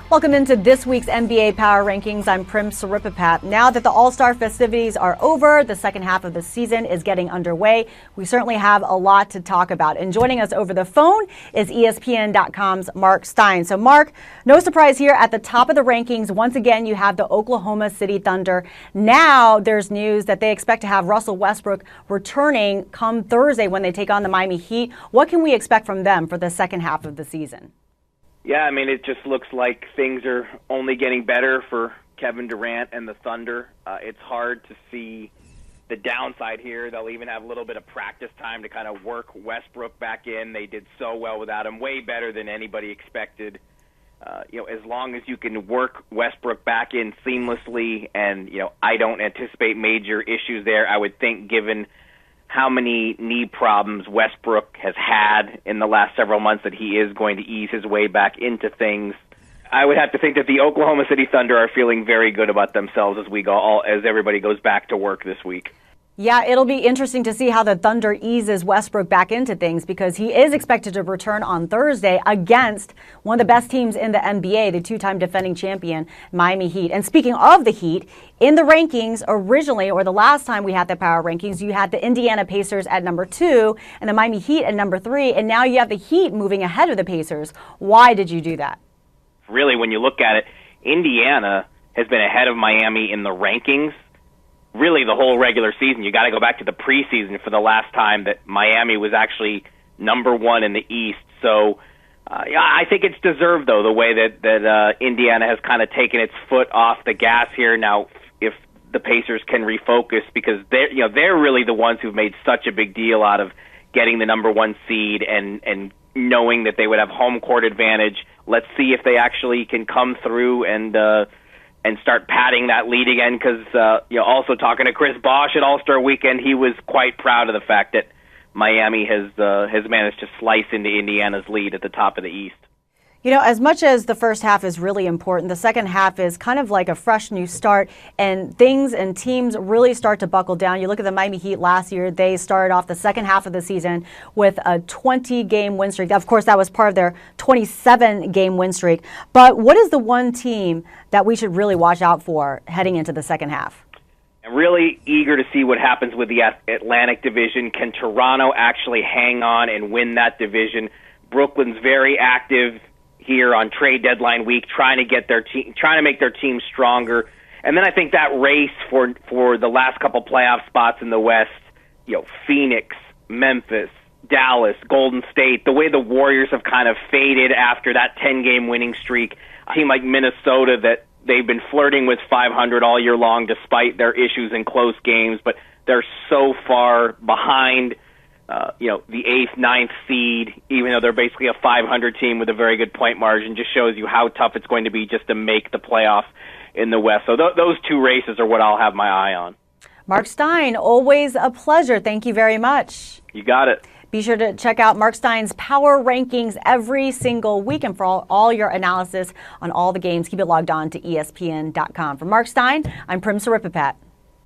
Welcome into this week's NBA Power Rankings. I'm Prim Saripapat. Now that the All-Star festivities are over, the second half of the season is getting underway. We certainly have a lot to talk about. And joining us over the phone is ESPN.com's Mark Stein. So Mark, no surprise here at the top of the rankings. Once again, you have the Oklahoma City Thunder. Now there's news that they expect to have Russell Westbrook returning come Thursday when they take on the Miami Heat. What can we expect from them for the second half of the season? Yeah, I mean, it just looks like things are only getting better for Kevin Durant and the Thunder. It's hard to see the downside here. They'll even have a little bit of practice time to kind of work Westbrook back in. They did so well without him, way better than anybody expected. As long as you can work Westbrook back in seamlessly, and, I don't anticipate major issues there, I would think, given how many knee problems Westbrook has had in the last several months, that he is going to ease his way back into things. I would have to think that the Oklahoma City Thunder are feeling very good about themselves as everybody goes back to work this week. Yeah, it'll be interesting to see how the Thunder eases Westbrook back into things, because he is expected to return on Thursday against one of the best teams in the NBA, the two-time defending champion, Miami Heat. And speaking of the Heat, in the rankings originally, or the last time we had the power rankings, you had the Indiana Pacers at number 2 and the Miami Heat at number 3, and now you have the Heat moving ahead of the Pacers. Why did you do that? Really, when you look at it, Indiana has been ahead of Miami in the rankings really the whole regular season. You got to go back to the preseason for the last time that Miami was actually number 1 in the East. So I think it's deserved, though, the way that Indiana has kind of taken its foot off the gas here. Now, if the Pacers can refocus, because they're really the ones who've made such a big deal out of getting the number 1 seed and knowing that they would have home court advantage. Let's see if they actually can come through and start padding that lead again, because also talking to Chris Bosh at All-Star Weekend, he was quite proud of the fact that Miami has managed to slice into Indiana's lead at the top of the East. As much as the first half is really important, the second half is kind of like a fresh new start, and things and teams really start to buckle down. You look at the Miami Heat last year, they started off the second half of the season with a 20-game win streak. Of course, that was part of their 27-game win streak. But what is the one team that we should really watch out for heading into the second half? I'm really eager to see what happens with the Atlantic Division. Can Toronto actually hang on and win that division? Brooklyn's very active here on trade deadline week, trying to make their team stronger. And then I think that race for the last couple playoff spots in the West, Phoenix, Memphis, Dallas, Golden State, the way the Warriors have kind of faded after that 10-game winning streak. A team like Minnesota, that they've been flirting with 500 all year long despite their issues in close games, but they're so far behind the 8th, 9th seed, even though they're basically a 500 team with a very good point margin. Just shows you how tough it's going to be just to make the playoffs in the West. So those two races are what I'll have my eye on. Mark Stein, always a pleasure. Thank you very much. You got it. Be sure to check out Mark Stein's Power Rankings every single week, and for all your analysis on all the games, keep it logged on to ESPN.com. For Mark Stein, I'm Prim Saripapat.